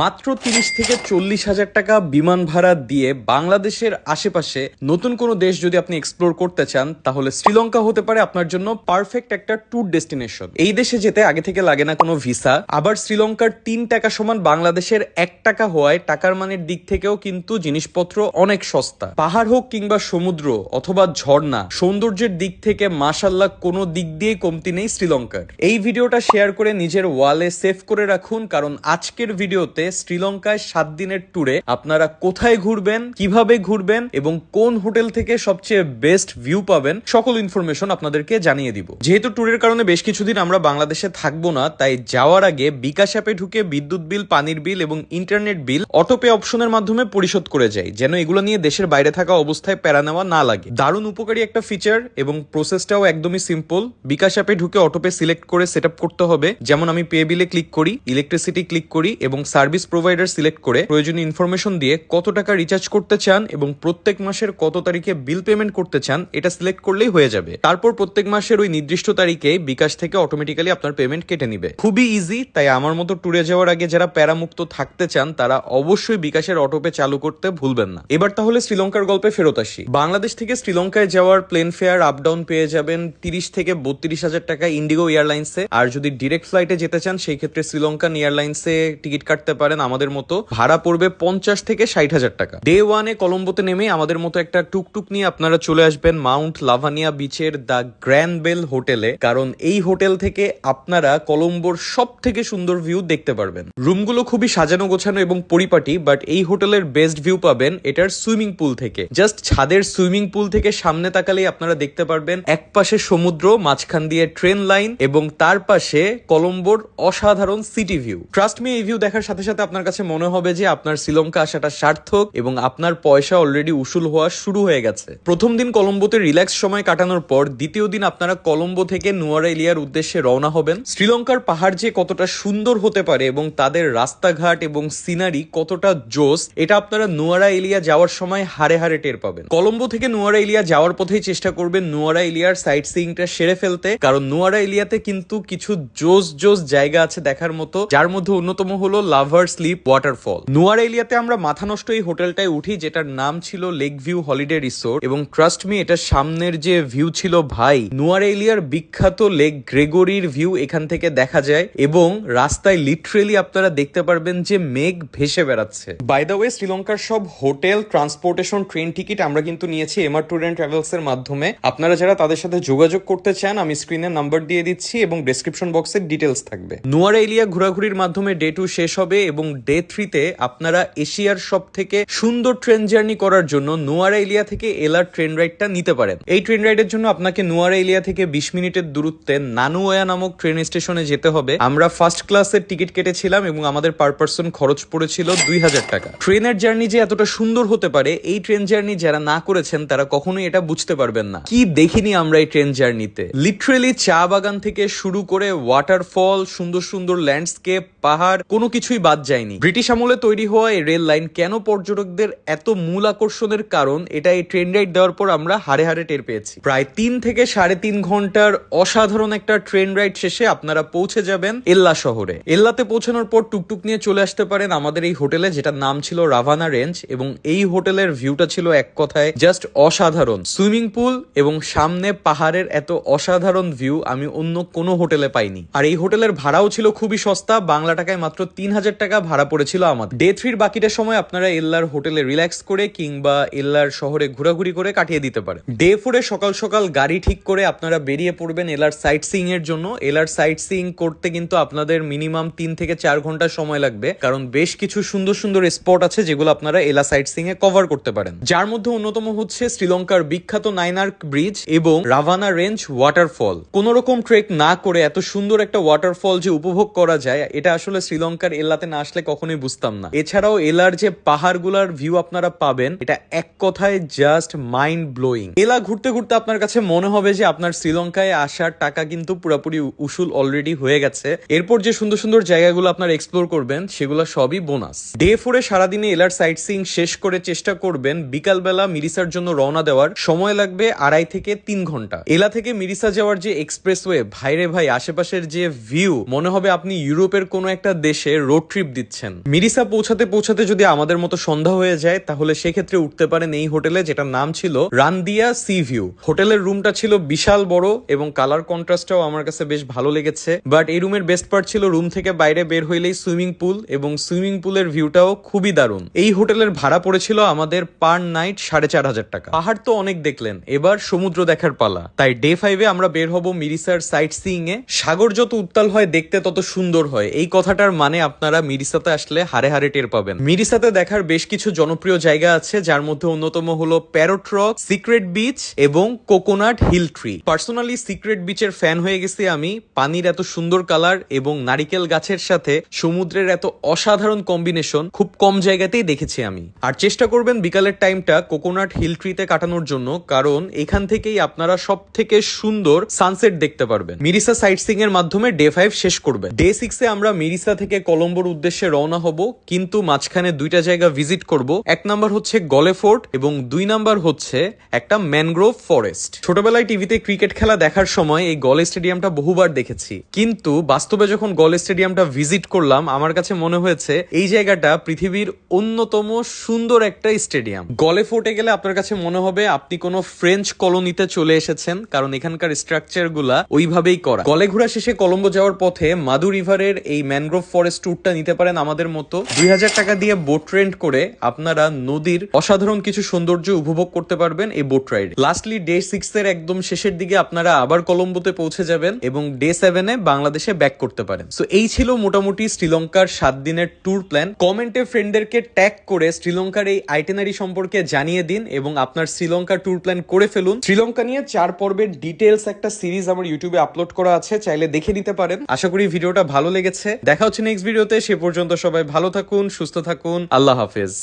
মাত্র ৩০ থেকে ৪০ হাজার টাকা বিমান ভাড়া দিয়ে বাংলাদেশের আশেপাশে নতুন কোনো দেশ যদি আপনি এক্সপ্লোর করতে চান, তাহলে শ্রীলঙ্কা হতে পারে আপনার জন্য পারফেক্ট একটা ট্যুর ডেস্টিনেশন। এই দেশে যেতে আগে থেকে লাগে না কোনো ভিসা। আবার শ্রীলঙ্কার ৩ টাকা সমান বাংলাদেশের ১ টাকা হওয়ায় টাকার মানের দিক থেকেও কিন্তু জিনিসপত্র অনেক সস্তা। পাহাড় হোক কিংবা সমুদ্র অথবা ঝর্ণা, সৌন্দর্যের দিক থেকে মাশাআল্লাহ কোনো দিক দিয়ে কমতি নেই শ্রীলঙ্কার। এই ভিডিওটা শেয়ার করে নিজের ওয়ালে সেভ করে রাখুন, কারণ আজকের ভিডিওতে শ্রীলঙ্কায় ৭ দিনের ট্যুরে আপনারা কোথায় ঘুরবেন, কিভাবে ঘুরবেন এবং কোন হোটেল থেকে সবচেয়ে বেস্ট ভিউ পাবেন, সকল ইনফরমেশন আপনাদেরকে জানিয়ে দিব। যেহেতু ট্যুরের কারণে বেশ কিছুদিন আমরা বাংলাদেশে থাকবো না, তাই যাওয়ার আগে বিকাশ অ্যাপে ঢুকে বিদ্যুৎ বিল, পানির বিল এবং ইন্টারনেট বিল অটোপে অপশনের মাধ্যমে পরিশোধ করে যাই, যেন এগুলো নিয়ে দেশের বাইরে থাকা অবস্থায় প্যারা নেওয়া না লাগে। দারুণ উপকারী একটা ফিচার এবং প্রসেসটাও একদমই সিম্পল। বিকাশ অ্যাপে ঢুকে অটোপে সিলেক্ট করে সেট আপ করতে হবে। যেমন আমি পে বিলে ক্লিক করি, ইলেকট্রিসিটি ক্লিক করি এবং সার্ভিস প্রোভাইডার সিলেক্ট করে প্রয়োজনীয় ইনফরমেশন দিয়ে কত টাকা রিচার্জ করতে চান এবং প্রত্যেক মাসের কত তারিখে বিল পেমেন্ট করতে চান এটা সিলেক্ট করলেই হয়ে যাবে। তারপর প্রত্যেক মাসের ওই নির্দিষ্ট তারিখে বিকাশ থেকে অটোমেটিক্যালি আপনার পেমেন্ট কেটে নিবে। খুবই ইজি। তাই আমার মতো ট্যুরে যাওয়ার আগে যারা প্যারামুক্ত থাকতে চান তারা অবশ্যই বিকাশের অটোপে চালু করতে ভুলবেন না। এবার তাহলে শ্রীলঙ্কার গল্পে ফেরত আসি। বাংলাদেশ থেকে শ্রীলঙ্কায় যাওয়ার প্লেন ফেয়ার আপ ডাউন পেয়ে যাবেন ৩০ থেকে ৩২ হাজার টাকা ইন্ডিগো এয়ারলাইন্সে। আর যদি ডিরেক্ট ফ্লাইটে যেতে চান সেই ক্ষেত্রে শ্রীলঙ্কান এয়ারলাইন্সে টিকিট কাটতে পারেন। আমাদের মতো ভাড়া পড়বে ৫০ থেকে ৬০ হাজার টাকা। ডে ওয়ানে কলম্বোতে নেমে আমাদের মতো একটা টুকটুক নিয়ে আপনারা চলে আসবেন মাউন্ট লাভানিয়া বিচের দ্য গ্র্যান্ড বেল হোটেলে, কারণ এই হোটেল থেকে আপনারা কলম্বোর সব থেকে সুন্দর ভিউ দেখতে পারবেন। রুমগুলো খুবই সাজানো গোছানো এবং পরিপাটি, বাট এই হোটেলের বেস্ট ভিউ পাবেন এটার সুইমিং পুল থেকে। জাস্ট ছাদের সুইমিং পুল থেকে সামনে তাকালেই আপনারা দেখতে পারবেন এক পাশে সমুদ্র, মাঝখান দিয়ে ট্রেন লাইন এবং তার পাশে কলম্বোর অসাধারণ সিটি ভিউ। ট্রাস্ট মি, এই ভিউ দেখার সাথে সাথে আপনার কাছে মনে হবে যে আপনার শ্রীলঙ্কা আসাটা সার্থক এবং আপনার পয়সা অলরেডি উসুল হওয়া শুরু হয়ে গেছে। প্রথম দিন কলম্বোতে রিল্যাক্স সময় কাটানোর পর দ্বিতীয় দিন আপনারা কলম্বো থেকে নুয়ারা এলিয়ার উদ্দেশ্যে রওনা হবেন। শ্রীলঙ্কার পাহাড় যে কতটা সুন্দর হতে পারে এবং তাদের রাস্তাঘাট এবং সিনারি কতটা জোস, এটা আপনারা নুয়ারা এলিয়া যাওয়ার সময় হারে হারে টের পাবেন। কলম্বো থেকে নুয়ারা এলিয়া যাওয়ার পথেই চেষ্টা করবেন নুয়ারা এলিয়ার সাইট সিইংটা সেরে ফেলতে, কারণ নুয়ারা এলিয়াতে কিন্তু কিছু জোস জোস জায়গা আছে দেখার মতো, যার মধ্যে অন্যতম হলো লাভার স্লিপ ওয়াটারফল। নুয়ারা এলিয়াতে আমরা মাথা নষ্ট এই হোটেলটায় উঠি, যেটার নাম ছিল লেক ভিউ হলিডে রিসোর্ট, এবং ট্রাস্ট মি এটা সামনের যে ভিউ ছিল ভাই, নুয়ারা এলিয়ার বিখ্যাত লেক গ্রেগরির ভিউ এখান থেকে দেখা যায় এবং রাস্তায় লিটারেলি আপনারা দেখতে পারবেন যে মেঘ ভেসে বেড়াচ্ছে। বাই দ্য ওয়ে, শ্রীলঙ্কার সব হোটেল, ট্রান্সপোর্টেশন, ট্রেন টিকিট আমরা কিন্তু নিয়েছি এমআর ট্যুর এন্ড ট্রাভেলস এর মাধ্যমে। আপনারা যারা তাদের সাথে যোগাযোগ করতে চান আমি স্ক্রিনে নাম্বার দিয়ে দিচ্ছি এবং ডেসক্রিপশন বক্সে ডিটেলস থাকবে। নুয়ারা এলিয়া ঘোরাঘুরির মাধ্যমে ডে 2 শেষ হবে এবং ডে 3 তে আপনারা এশিয়ার সব থেকে সুন্দর ট্রেন জার্নি করার জন্য নুয়ারা এলিয়া থেকে এলার ট্রেন রাইডটা নিতে পারেন। এই ট্রেন রাইডের জন্য আপনাকে নুয়ারা এলিয়া থেকে ২০ মিনিটের দূরত্বে নানুওয়া নামক ট্রেন স্টেশনে যেতে হবে। আমরা ফার্স্ট ক্লাসের টিকিট কেটেছিলাম এবং আমাদের পার পার্সন খরচ পড়েছিল ২০০০ টাকা। ট্রেনের জার্নি যে এতটা সুন্দর হতে পারে, এই ট্রেন জার্নি যারা না করেছেন তারা কখনোই এটা বুঝতে পারবেন না। কি দেখিনি আমরা এই ট্রেন জার্নিতে! লিটারেলি চা বাগান থেকে শুরু করে ওয়াটারফল, সুন্দর সুন্দর ল্যান্ডস্কেপ, পাহাড়, কোনো কিছুই বাদ যায়নি। ব্রিটিশ আমলে তৈরি হওয়া এই রেল লাইন কেন পর্যটকদের এত মূল আকর্ষণের কারণ, এটা এই ট্রেন রাইড দেওয়ার পর আমরা হারে হারে টের পেয়েছি। প্রায় ৩ থেকে ৩.৫ ঘন্টার অসাধারণ একটা ট্রেন রাইড শেষে আপনারা পৌঁছে যাবেন এল্লা শহরে। এল্লাতে পৌঁছানোর পর টুকটুক নিয়ে চলে আসতে পারেন আমাদের এই হোটেলে, যেটার নাম ছিল রাভানা রেঞ্জ, এবং এই হোটেলের ভিউটা ছিল এক কথায় জাস্ট অসাধারণ। সুইমিং পুল এবং সামনে পাহাড়ের এত অসাধারণ ভিউ আমি অন্য কোনো হোটেলে পাইনি। আর এই হোটেলের ভাড়াও ছিল খুবই সস্তা, বাংলা টাকায় মাত্র ৩,০০০ টাকা ভাড়া পড়েছিল আমাদের। ডে 3 বাকিটা সময় আপনারা এল্লার হোটেলে রিল্যাক্স করে কিংবা এল্লার শহরে ঘোরাঘুরি করে কাটিয়ে দিতে পারেন। ডে 4 সকাল সকাল গাড়ি ঠিক করে আপনারা বেরিয়ে পড়বেন এলার সাইট সিইং এর জন্য। এলার সাইট সিইং করতে কিন্তু আপনাদের মিনিমাম ৩ থেকে ৪ ঘন্টা সময় লাগবে, কারণ বেশ কিছু সুন্দর সুন্দর স্পট আছে যেগুলো আপনারা এলা সাইট সিইং এ কভার করতে পারেন, যার মধ্যে অন্যতম হচ্ছে শ্রীলঙ্কার বিখ্যাত নাইনার্ক ব্রিজ এবং রাভানা রেঞ্জ ওয়াটারফল। কোন রকম ট্রেক না করে এত সুন্দর একটা ওয়াটারফল যে উপভোগ করা যায়, এটা আসলে শ্রীলঙ্কার এলাতে না আসলে কখনোই বুঝতাম না। এছাড়াও এলার যে পাহাড়গুলার ভিউ আপনারা পাবেন, এটা এক কথায় জাস্ট মাইন্ড ব্লোয়িং। এলা ঘুরতে ঘুরতে আপনার কাছে মনে হবে যে আপনার শ্রীলঙ্কায় আসার টাকা কিন্তু পুরোপুরি উসুল অলরেডি হয়ে গেছে। এরপর যে সুন্দর সুন্দর জায়গাগুলো আপনারা এক্সপ্লোর করবেন সেগুলো সবই বোনাস। ডে 4 সারাদিনে এলার সাইট সিইং শেষ করে চেষ্টা করবেন বিকালবেলা মিরিসার জন্য রওনা দেওয়ার। সময় লাগবে ২.৫ থেকে ৩ ঘন্টা। এলা থেকে মিরিসা যাওয়ার যে এক্সপ্রেসওয়ে, ভাইরে ভাই, আশেপাশের যে ভিউ, মনে হবে আপনি ইউরোপের কোনো একটা দেশে রোড ট্রিপ ট্রিপ দিচ্ছেন। মিরিসা পৌঁছাতে পৌঁছাতে যদি আমাদের মতো সন্ধ্যা হয়ে যায় তাহলে সেক্ষেত্রে উঠতে পারেন এই হোটেলে, যেটার নাম ছিল রান্দিয়া সি ভিউ। হোটেলের রুমটা ছিল বিশাল বড় এবং কালার কন্ট্রাস্টটাও আমার কাছে বেশ ভালো লেগেছে। বাট এই রুমের বেস্ট পার্ট ছিল রুম থেকে বাইরে বের হইলেই সুইমিং পুল, এবং সুইমিং পুলের ভিউটাও খুবই দারুণ। এই হোটেলের ভাড়া পড়েছিল আমাদের পার নাইট 4,500 টাকা। পাহাড় তো অনেক দেখলেন, এবার সমুদ্র দেখার পালা। তাই ডে 5-এ আমরা বের হব মিরিসার সাইট সিইং এ। সাগর যত উত্তাল হয় দেখতে তত সুন্দর হয়, এই কথাটার মানে আপনারা মিরিসাতে আসলে হারে হারে টের পাবেন। মিরিসাতে দেখার বেশ কিছু জনপ্রিয় জায়গা আছে, যার মধ্যে অন্যতম হলো প্যারট রক, সিক্রেট বিচ এবং Coconut Hill Tree. Personally Secret বিচের ফ্যান হয়ে গেছি আমি। পানির এত সুন্দর কালার এবং নারিকেল গাছের সাথে সমুদ্রের এত অসাধারণ কম্বিনেশন খুব কম জায়গাতেই দেখেছি আমি। আর চেষ্টা করবেন বিকালের টাইমটা কোকোনাট হিল ট্রিতে কাটানোর জন্য, কারণ এখান থেকেই আপনারা সব থেকে সুন্দর সানসেট দেখতে পারবেন। মিরিসা সাইট সিইং এর মাধ্যমে ডে 5 শেষ করবেন। ডে 6-এ আমরা মিরিসা থেকে কলম্বোর উদ্দেশ্যে রওনা হব, কিন্তু মাঝখানে দুইটা জায়গা ভিজিট করব। এক নাম্বার হচ্ছে গলে ফোর্ট এবং 2 নাম্বার হচ্ছে একটা ম্যানগ্রোভ ফরেস্ট। ছোটবেলায় টিভিতে ক্রিকেট খেলা দেখার সময় এই গলে স্টেডিয়ামটা বহুবার দেখেছি, কিন্তু বাস্তবে যখন গলে স্টেডিয়ামটা ভিজিট করলাম আমার কাছে মনে হয়েছে এই জায়গাটা পৃথিবীর অন্যতম সুন্দর একটা স্টেডিয়াম। গলে ফোর্টে গেলে আপনার কাছে মনে হবে আপনি কোনো ফ্রেঞ্চ কলোনিতে চলে এসেছেন, কারণ এখানকার স্ট্রাকচার গুলা ওইভাবেই করা। গলে ঘোরা শেষে কলম্বো যাওয়ার পথে মাদু রিভারের এই ম্যানগ্রোভ ফরেস্ট ট্যুরটা নিতে পারেন আমাদের মতো। 2,000 টাকা দিয়ে বোট রেন্ট করে আপনারা নদীর অসাধারণ কিছু সৌন্দর্য উপভোগ করতে পারবেন এই বোট রাইড। লাস্টলি ডে 6-এর একদম শেষের দিকে আপনারা আবার কলম্বোতে পৌঁছে যাবেন এবং ডে 7-এ বাংলাদেশে ব্যাক করতে পারেন। সো এই ছিল মোটামুটি শ্রীলঙ্কার 7 দিনের ট্যুর প্ল্যান। কমেন্টে ফ্রেন্ডদেরকে ট্যাগ করে শ্রীলঙ্কার এই আইটেনারি সম্পর্কে জানিয়ে দিন এবং আপনার শ্রীলঙ্কা ট্যুর প্ল্যান করে ফেলুন। শ্রীলঙ্কা নিয়ে 4 পর্বের ডিটেলস একটা সিরিজ আমার ইউটিউবে আপলোড করা আছে, চাইলে দেখে নিতে পারেন। আশা করি ভিডিওটা ভালো লেগেছে। দেখা হচ্ছে নেক্সট ভিডিওতে। সে পর্যন্ত সবাই ভালো থাকুন, সুস্থ থাকুন। আল্লাহ হাফেজ।